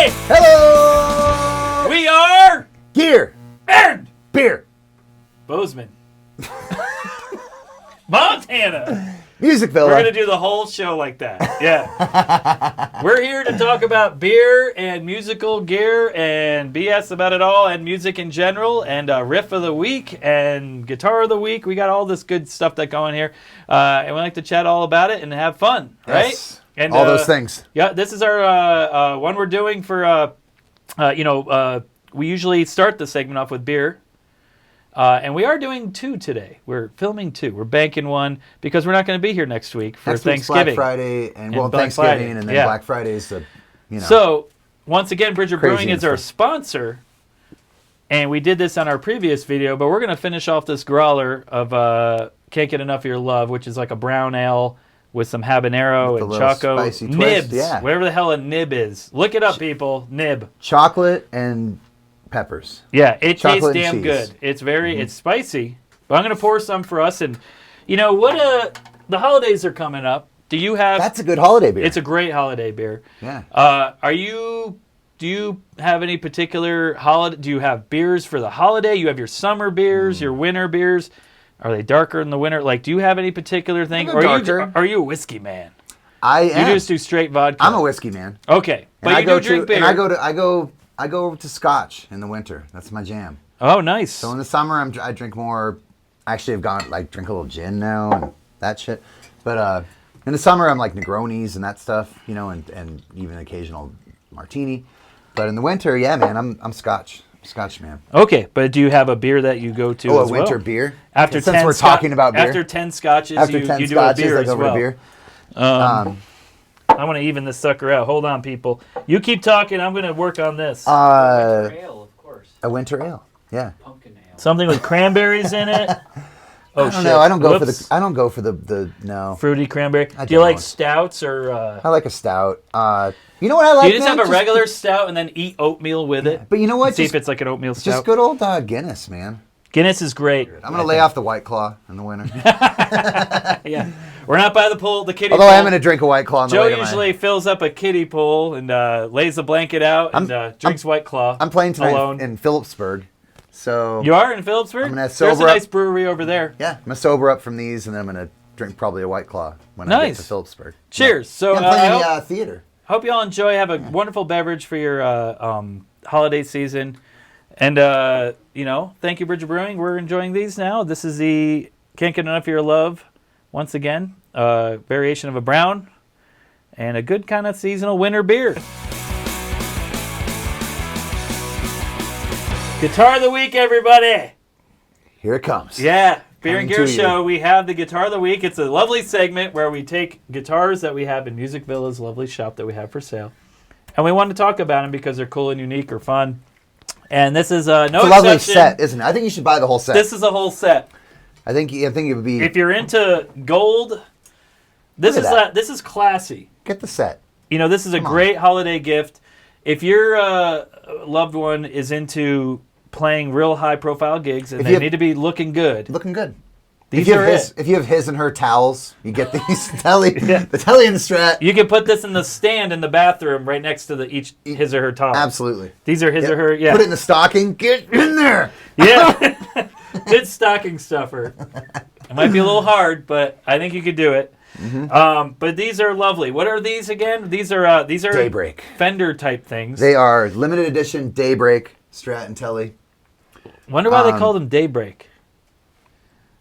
everybody! Hello! We are Gear and Beer Bozeman, Montana. Music Villa. We're gonna do the whole show like that. Yeah. We're here to talk about beer and musical gear and BS about it all and music in general and riff of the week and guitar of the week. We got all this good stuff that going here, and we like to chat all about it and have fun, right? Yes. And all those things. Yeah, this is our one we're doing for we usually start the segment off with beer. And we are doing two today. We're filming two. We're banking one because we're not going to be here next week for Thanksgiving. Black Friday and Black Thanksgiving Friday. and then Yeah. Black Friday's the, So, once again, Bridger Crazy Brewing is and our stuff. sponsor. And we did this on our previous video, but we're going to finish off this growler of Can't Get Enough of Your Love, which is like a brown ale with some habanero With a and little choco. spicy twist, Nibs. yeah. Whatever the hell a nib is. Look it up, people. Nib. chocolate and peppers. Yeah, it tastes Chocolate and damn cheese. good. It's very, it's spicy. But I'm going to pour some for us. And, you know, the holidays are coming up. Do you have... That's a good holiday beer. It's a great holiday beer. Yeah. Do you have any particular holiday? Do you have beers for the holiday? You have your summer beers, your winter beers. Are they darker in the winter? Like, do you have any particular thing? I go darker. Are you a whiskey man? I am. You just do straight vodka? I'm a whiskey man. Okay. And But you do drink beer. And I go over to Scotch in the winter. That's my jam. Oh, nice. So in the summer, I drink more. Actually, I've gone drink a little gin now and that shit. But in the summer, I'm like Negronis and that stuff, and even occasional martini. But in the winter, yeah, man, I'm Scotch man. Okay, but do you have a beer that you go to Oh, as a winter well? beer. After Since 10 we're talking about beer. After 10 scotches, After you 10 do scotches, a beer I as go over well. to beer. I want to even this sucker out. Hold on, people. You keep talking. I'm going to work on this. Winter ale, of course. A winter ale. Yeah. Pumpkin ale. Something with cranberries in it. Oh, I don't know. I don't go Whoops. for the no. Fruity cranberry. I Do you like don't. stouts or... I like a stout. You know what I like? do you just man? have a regular stout and then eat oatmeal with it? But you know what? See if it's like an oatmeal stout. Just good old Guinness, man. Guinness is great. I'm gonna lay off the White Claw in the winter. Yeah. We're not by the pool, the kiddie Although pool. I am gonna drink a White Claw on the Joe way to usually fills up a kiddie pool and lays the blanket out and drinks White Claw. I'm playing tonight alone. in Phillipsburg, so You are in Phillipsburg? I'm gonna There's sober a nice up. brewery over there. yeah, I'm gonna sober up from these, and then I'm gonna drink probably a White Claw when I get Nice. to Phillipsburg. Cheers. So Yeah, I'm playing I in hope, the theater. hope you all enjoy. Have a wonderful beverage for your holiday season. And, thank you, Bridger Brewing. We're enjoying these now. This is the Can't Get Enough of Your Love, once again. Variation of a brown and a good kind of seasonal winter beer. Guitar of the week, everybody. Here it comes. Yeah, Beer and Coming Gear to you. Show. We have the Guitar of the Week. It's a lovely segment where we take guitars that we have in Music Villa's lovely shop that we have for sale. And we want to talk about them because they're cool and unique or fun. And this is no It's a lovely exception. set, isn't it? I think you should buy the whole set. This is a whole set. I think it would be. If you're into gold, this Look is at that. this is classy. Get the set. This is a Come on. great holiday gift. If your loved one is into playing real high-profile gigs and If they you have- need to be looking good, Looking good. these If you are have it. if you have his and her towels, you get these the telly and the Strat. You can put this in the stand in the bathroom right next to each his or her towel. Absolutely. These are his Yep. or her. Yeah. Put it in the stocking. Get in there. Yeah. Good stocking stuffer. It might be a little hard, but I think you could do it. But these are lovely. What are these again? These are Daybreak. Fender type things. They are limited edition Daybreak Strat and telly. Wonder why they call them Daybreak.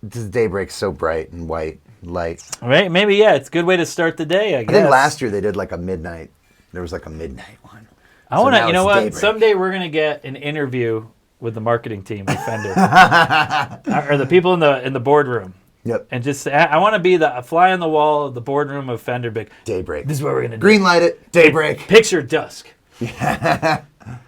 This Daybreak's so bright and white, light. Right? Maybe it's a good way to start the day. I guess. I think last year they did like a midnight. There was like a midnight one. I want to. now You know it's what? Daybreak. Someday we're gonna get an interview with the marketing team of Fender, or the people in the boardroom. Yep. And just, I want to be the fly on the wall of the boardroom of Fender. Big. Daybreak. This is what we're gonna do. Green light it. Daybreak. Picture dusk.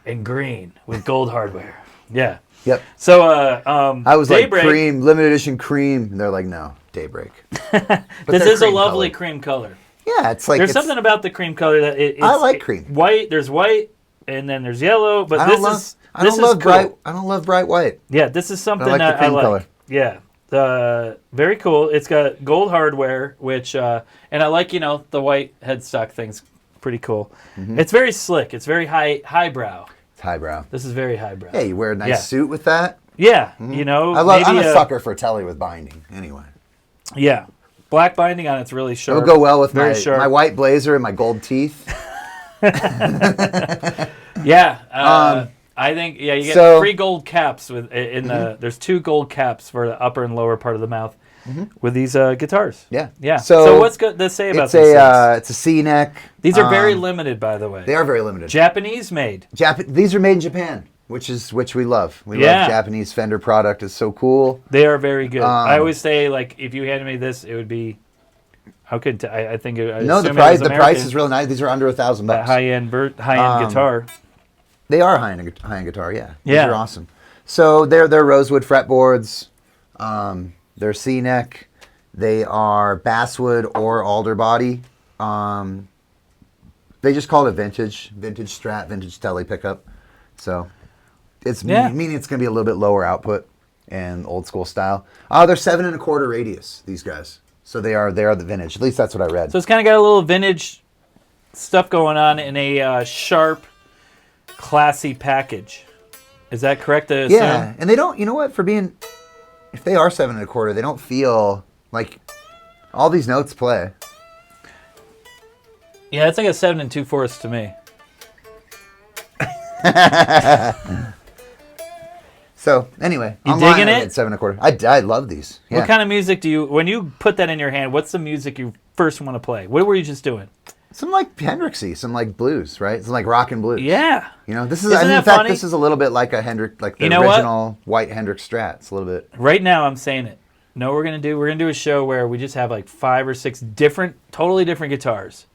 And green with gold hardware. Yeah. Yep. So, I was Daybreak, like cream, limited edition cream. And they're like, no, Daybreak. But this they're is a cream lovely color. cream color. Yeah, it's like There's it's, something about the cream color that it's, I like cream. White. There's white, and then there's yellow. But I this don't is love, I this don't is love cool. bright. I don't love bright white. Yeah, this is something like the that I cream like. color. Yeah. Very cool. It's got gold hardware, which and I like the white headstock things pretty cool. Mm-hmm. It's very slick. It's very highbrow. It's highbrow. This is very highbrow. Yeah, you wear a nice suit with that. Yeah, you know. I'm a sucker for telly with binding. Anyway. Yeah, black binding on it's really sharp. It'll go well with my white blazer and my gold teeth. Yeah. I think you get 3 gold caps with there's 2 gold caps for the upper and lower part of the mouth with these guitars. Yeah. So what's good to say about these? It's a C neck. These are very limited, by the way. They are very limited. Japanese made. These are made in Japan, which we love. We love Japanese Fender product. It's so cool. They are very good. I always say, like, if you handed me this, it would be. How could I think it? The price is really nice. These are under $1,000. High end guitar. They are high end guitar. Yeah. These Yeah. are awesome. So they're rosewood fretboards. They're C neck. They are basswood or alder body. They just call it vintage Strat, vintage telly pickup. So it's meaning it's going to be a little bit lower output and old school style. They're 7 1/4 radius. These guys. So they are the vintage. At least that's what I read. So it's kind of got a little vintage stuff going on in a sharp, classy package. Is that correct to assume? Yeah, and they don't. You know what? If they are 7 1/4, they don't feel like all these notes play. Yeah, it's like a 7 2/4 to me. So anyway, you digging it? 7 1/4. I love these. Yeah. What kind of music when you put that in your hand? What's the music you first want to play? What were you just doing? Some like Hendrixy, some like blues, right? Some like rock and blues. Yeah. You know, this is. Isn't in that fact, funny? this is a little bit like a Hendrix, like the original white Hendrix Strat. It's a little bit. Right now, I'm saying it. No, we're gonna do a show where we just have like 5 or 6 totally different guitars.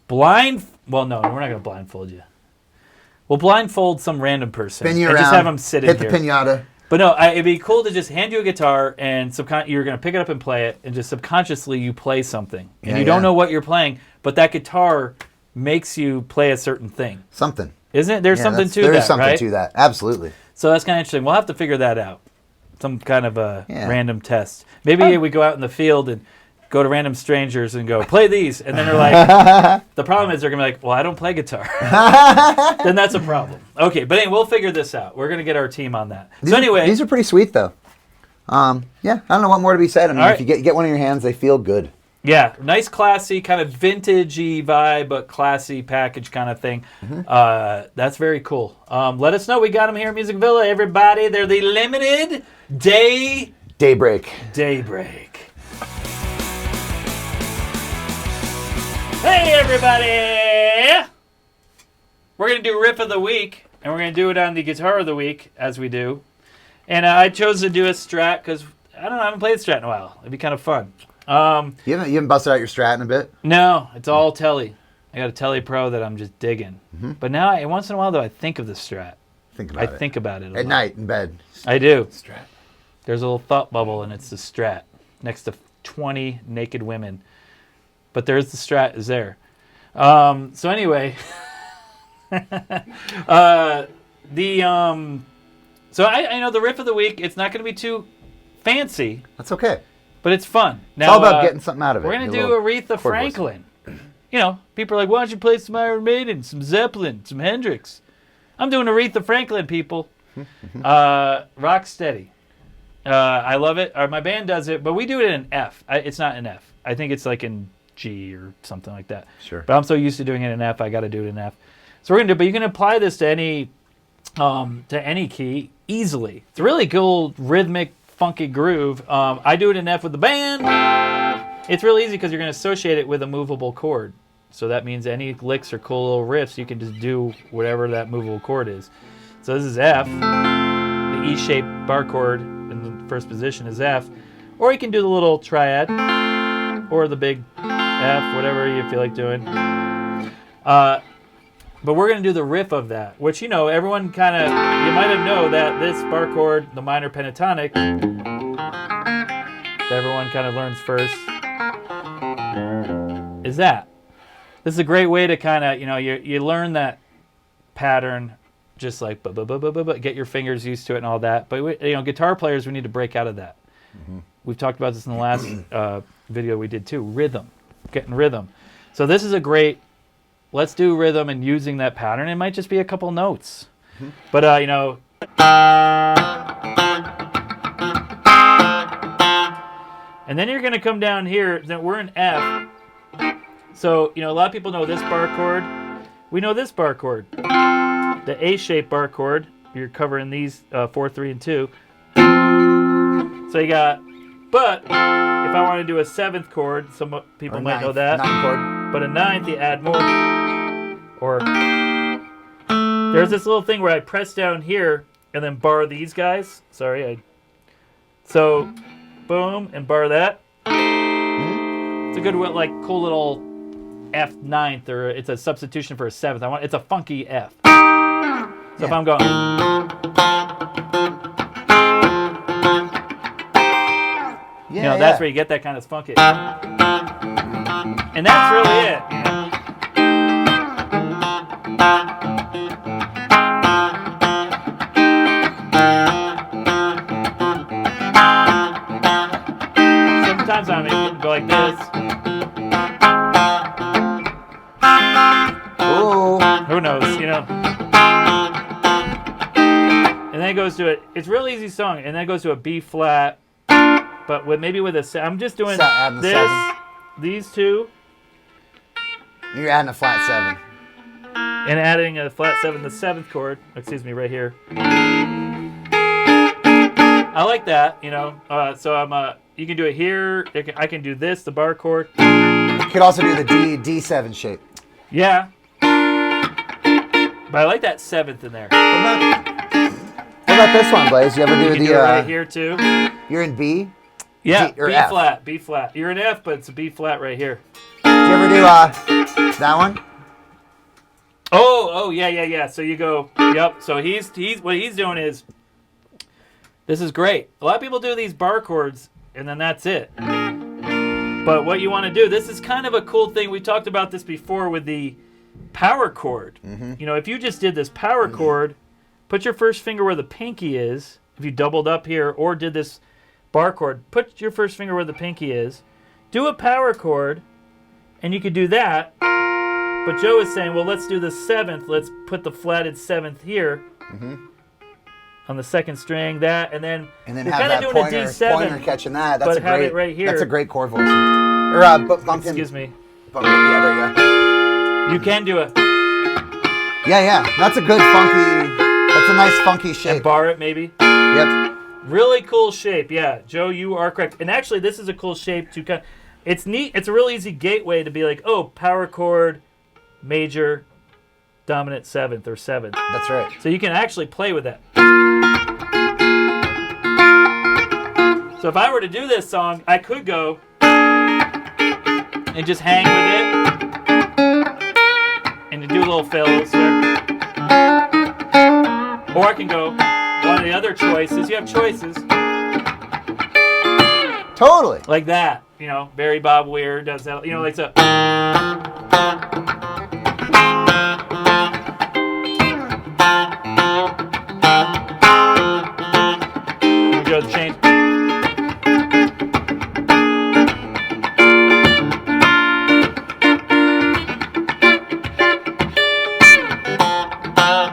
Well, no, we're not gonna blindfold you. We'll blindfold some random person Spin you and around, just have them sit in hit here. the pinata. But no, it'd be cool to just hand you a guitar and you're going to pick it up and play it, and just subconsciously you play something. And you don't know what you're playing, but that guitar makes you play a certain thing. Something. Isn't it? There's something to that, There is something right? to that. Absolutely. So that's kind of interesting. We'll have to figure that out. Some kind of a random test. Maybe we go out in the field and go to random strangers and go, play these. And then they're like, the problem is they're going to be like, well, I don't play guitar. Then that's a problem. Okay, but anyway, we'll figure this out. We're going to get our team on that. These are pretty sweet, though. I don't know what more to be said. I mean, if you get one in your hands, they feel good. Yeah, nice, classy, kind of vintagey vibe, but classy package kind of thing. That's very cool. Let us know. We got them here at Music Villa, everybody. They're the limited Daybreak. Hey, everybody! We're going to do Riff of the Week, and we're going to do it on the Guitar of the Week, as we do. And I chose to do a Strat because, I don't know, I haven't played Strat in a while. It'd be kind of fun. You haven't busted out your Strat in a bit? No, it's all Telly. I got a Telly Pro that I'm just digging. But now, once in a while, though, I think of the Strat. I think about it a at lot. night in bed. I do. Strat. There's a little thought bubble, and it's the Strat next to 20 naked women. But there's the Strat is there. So anyway, so I know the Riff of the Week. It's not going to be too fancy. That's okay. But it's fun. Now, it's all about getting something out of it. We're going to do Aretha Franklin. You know, people are like, why don't you play some Iron Maiden, some Zeppelin, some Hendrix? I'm doing Aretha Franklin, people. Rock steady. I love it. My band does it, but we do it in F. It's not in F. I think it's like in G or something like that. Sure. But I'm so used to doing it in F, I got to do it in F. So we're going to do it, but you can apply this to any key easily. It's a really cool rhythmic, funky groove. I do it in F with the band. It's really easy because you're going to associate it with a movable chord. So that means any licks or cool little riffs, you can just do whatever that movable chord is. So this is F. The E-shaped bar chord in the first position is F. Or you can do the little triad or the big F, whatever you feel like doing. But we're going to do the riff of that, which, you know, everyone kind of, you might have known that this bar chord, the minor pentatonic, that everyone kind of learns first, is that. This is a great way to kind of, you know, you learn that pattern, just like get your fingers used to it and all that. But you know, guitar players, we need to break out of that. We've talked about this in the last video we did too. Rhythm, getting rhythm. So this is a great let's do rhythm and using that pattern. It might just be a couple notes. But, you know... And then you're going to come down here. Then we're in F. So, you know, a lot of people know this bar chord. We know this bar chord. The A-shaped bar chord. You're covering these 4, 3, and 2. So you got... But if I want to do a 7th chord, some people might know that. 9th chord. But a 9th, you add more. Or there's this little thing where I press down here and then bar these guys. Sorry, so boom and bar that. It's a good, like, cool little F 9th, or it's a substitution for a 7th. It's a funky F. So if I'm going, you know, that's where you get that kind of funky. And that's really it. You know? Sometimes I make it go like this. Ooh. Who knows, you know? And then it goes to it's a real easy song, and then it goes to a B flat, but maybe with a, I'm just doing this, these two. You're adding a flat 7. And adding a flat 7, the 7th chord, excuse me, right here. I like that, you know. So you can do it here. I can do this, the bar chord. You could also do the D7 shape. Yeah. But I like that 7th in there. What about this one, Blaze? You ever do do it right here too? You're in B? Yeah, or B F? flat, B flat. You're in F, but it's a B flat right here. Do you ever do that one? Oh, yeah. So you go, yep. So he's what he's doing is, this is great. A lot of people do these bar chords, and then that's it. But what you want to do, this is kind of a cool thing. We talked about this before with the power chord. You know, if you just did this power chord, put your first finger where the pinky is. If you doubled up here or did this bar chord, put your first finger where the pinky is. Do a power chord, and you could do that. But Joe is saying, well, let's do the 7th. Let's put the flatted 7th here on the 2nd string. That, and then have kind of that doing pointer, a D7, pointer catching that. That's but a great, have it right here. That's a great chord voice. Or bump him. Excuse me. Yeah, there you go. You can do it. Yeah. That's a good funky. That's a nice funky shape. And bar it maybe. Yep. Really cool shape. Yeah, Joe, you are correct. And actually, this is a cool shape to kind. It's neat. It's a real easy gateway to be like, oh, power chord, major, dominant 7th or 7th. That's right. So you can actually play with that. So if I were to do this song, I could go and just hang with it and to do a little fills there. Or I can go, one of the other choices, you have choices. Totally. Like that, you know, Barry Bob Weir does that, you know, like so. Here we go, the change.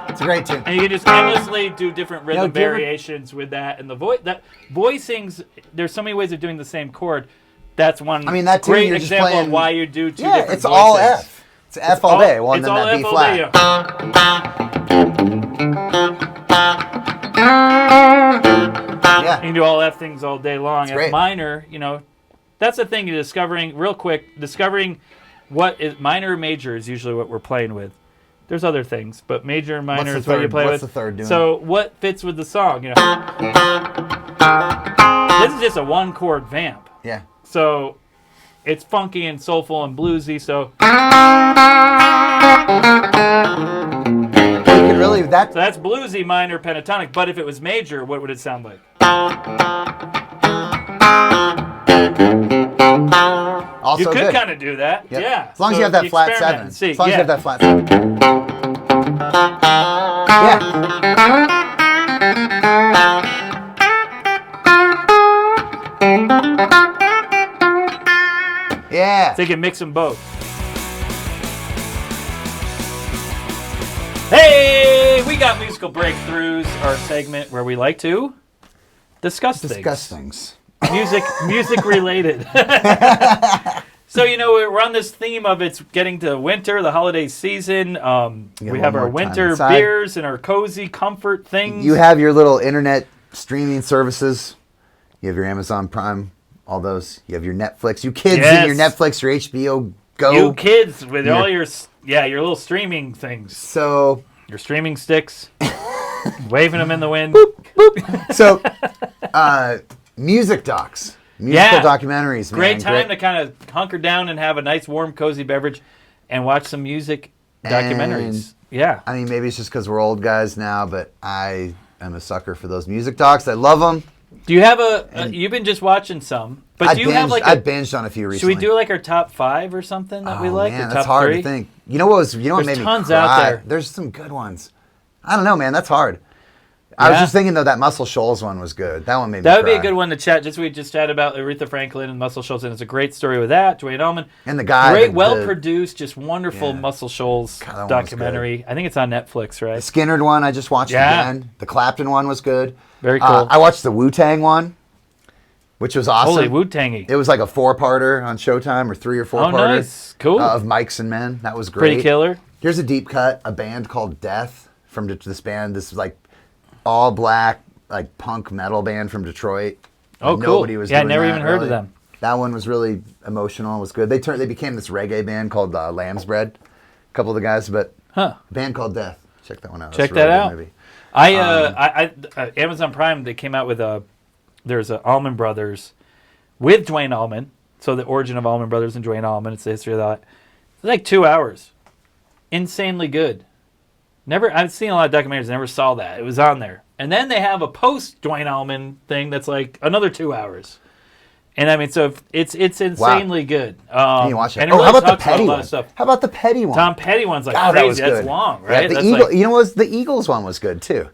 It's a great tune. And you can just endlessly do different rhythm variations with that, and the voicings. There's so many ways of doing the same chord. That's one. I mean, that tune, great you're just example playing, of why you do two different it's voices. all F. It's F all day. Well, and it's then all that F B all flat. day, Yeah. You can do all F things all day long. F great. minor, you know, that's the thing. You're discovering real quick. Discovering what is minor, major is usually what we're playing with. There's other things, but major and minor is what you play with. What's the third doing? So what fits with the song? You know, this is just a 1-chord vamp. Yeah. So it's funky and soulful and bluesy. So You could really that. so that's bluesy minor pentatonic. But if it was major, what would it sound like? Also You could good. kind of do that. Yep. Yeah. As long as So you have that flat experiment 7. and see. As long as you Yeah. have that flat 7. Yeah. Yeah. So you can mix them both. got musical breakthroughs, our segment where we like to discuss things. Music related. So, we're on this theme of it's getting to winter, the holiday season. We have our winter beers and our cozy comfort things. You have your little internet streaming services. You have your Amazon Prime, all those. You have your Netflix. You kids and your Netflix, your HBO Go. You kids with all your little streaming things. So your streaming sticks, waving them in the wind. Boop, boop. So, music docs. Musical documentaries, man. Great time to kind of hunker down and have a nice, warm, cozy beverage and watch some music documentaries. I mean, maybe it's just because we're old guys now, but I am a sucker for those music docs. I love them. Do you have you've been just watching some, but do you have like I binged on a few recently. Should we do like our top 5 or something that we like? Man, or that's top hard 3? to think. You know what made me tons cry? out there. There's some good ones. I don't know, man. That's hard. I was just thinking, though, that Muscle Shoals one was good. That one made me cry. That would be a good one to chat. We just chatted about Aretha Franklin and Muscle Shoals, and it's a great story with that. Dwayne Allman. And the guy. Great, well-produced, just wonderful Muscle Shoals God, documentary. I think it's on Netflix, right? The Skinnerd one I just watched again. The Clapton one was good. Very cool. I watched the Wu-Tang one, which was awesome. Holy Wu-Tangy. It was like a 4-parter on Showtime, or 3 or 4-parter. Oh, nice. Cool. Of Mikes and Men. That was great. Pretty killer. Here's a deep cut. A band called Death from this band. This is like all black, like punk metal band from Detroit. Oh, cool. Nobody was doing I never that, even heard of them. That one was really emotional. It was good. They became this reggae band called Lamb's Bread. A couple of the guys, but a band called Death. Check that one out. Check that out. Movie. Amazon Prime, they came out with there's a Allman Brothers with Dwayne Allman. So the origin of Allman Brothers and Dwayne Allman. It's the history of that. It's like 2 hours. Insanely good. I've seen a lot of documentaries. Never saw that. It was on there. And then they have a post Dwayne Allman thing that's like another 2 hours. And I mean, so it's insanely good. Can you watch it? And it really how about the talks about Petty a lot one? of stuff. How about the Petty one? Tom Petty one's like God, crazy. That was That's long, right? Yeah, the Eagles one was good too.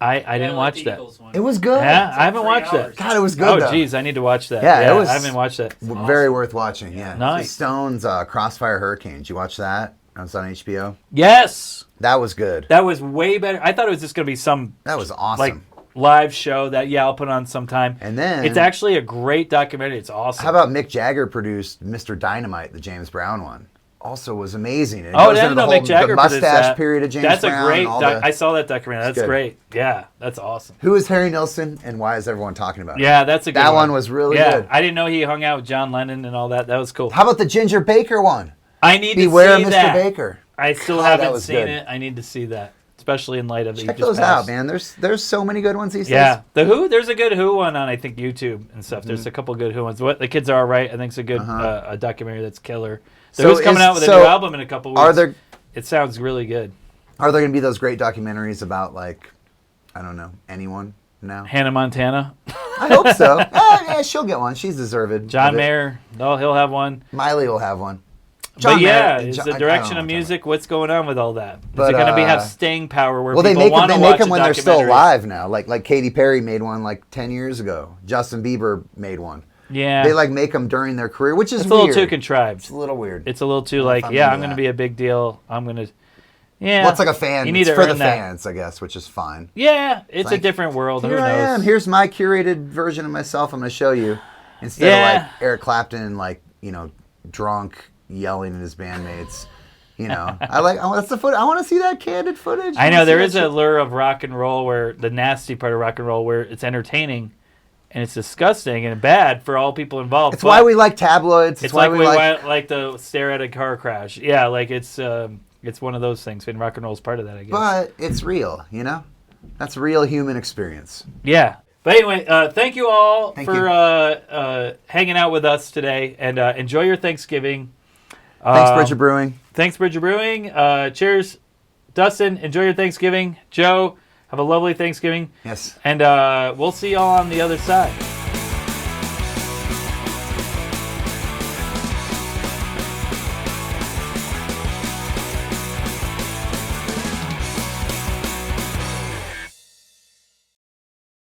I didn't watch that. It was good. Yeah, I haven't watched that. God, it was good. Oh, geez, I need to watch that. Yeah, I haven't watched that. Very worth watching. Yeah, nice. The Stones, Crossfire Hurricane. Did you watch that? It was on HBO. Yes, that was good. That was way better. I thought it was just going to be some. That was awesome. Like live show that I'll put on sometime. And then it's actually a great documentary. It's awesome. How about Mick Jagger produced Mr. Dynamite, the James Brown one? Also was amazing. It I didn't know Mick Jagger the mustache that. period of James Brown. That's a great. I saw that documentary. That's great. Yeah, that's awesome. Who is Harry Nilsson, and why is everyone talking about it? Yeah, that's a good one. That one was really good. I didn't know he hung out with John Lennon and all that. That was cool. How about the Ginger Baker one? I need Beware to see Mr. that. Baker. I still haven't seen it. I need to see that, especially in light of the. Check those out, man. There's so many good ones these days. Yeah, the Who. There's a good Who one on I think YouTube and stuff. There's a couple good Who ones. What the Kids Are Alright, I think, is a good a documentary that's killer. The Who's coming out with a new album in a couple weeks. It sounds really good. Are there going to be those great documentaries about, like, I don't know, anyone now? Hannah Montana? I hope so. Yeah, she'll get one. She's deserved. John Mayer, he'll have one. Miley will have one. Is the direction of music, what's going on with all that? Is it going to have staying power where people want to watch them when they're still alive now. Like Katy Perry made one like 10 years ago. Justin Bieber made one. Yeah. They make them during their career, which is weird. It's a little too contrived. It's a little weird. It's a little too I'm going to be a big deal. I'm going to... Yeah. Well, it's like a fan. You need it's to for the earn that. fans, I guess, which is fine. Yeah, it's a different world. Here Who knows? I am. Here's my curated version of myself I'm going to show you. Instead of Eric Clapton, drunk, yelling at his bandmates. That's the footage. I want to see that candid footage. I know there is a lure of rock and roll where the nasty part of rock and roll where it's entertaining and it's disgusting and bad for all people involved. It's why we like tabloids. It's why we like to stare at a car crash. Yeah, it's one of those things. And rock and roll is part of that, I guess. But it's real, That's real human experience. Yeah. But anyway, thank you all for hanging out with us today, and enjoy your Thanksgiving. Thanks, Bridger Brewing. Thanks, Bridger Brewing. Cheers, Dustin. Enjoy your Thanksgiving. Joe, have a lovely Thanksgiving. Yes. And we'll see y'all on the other side.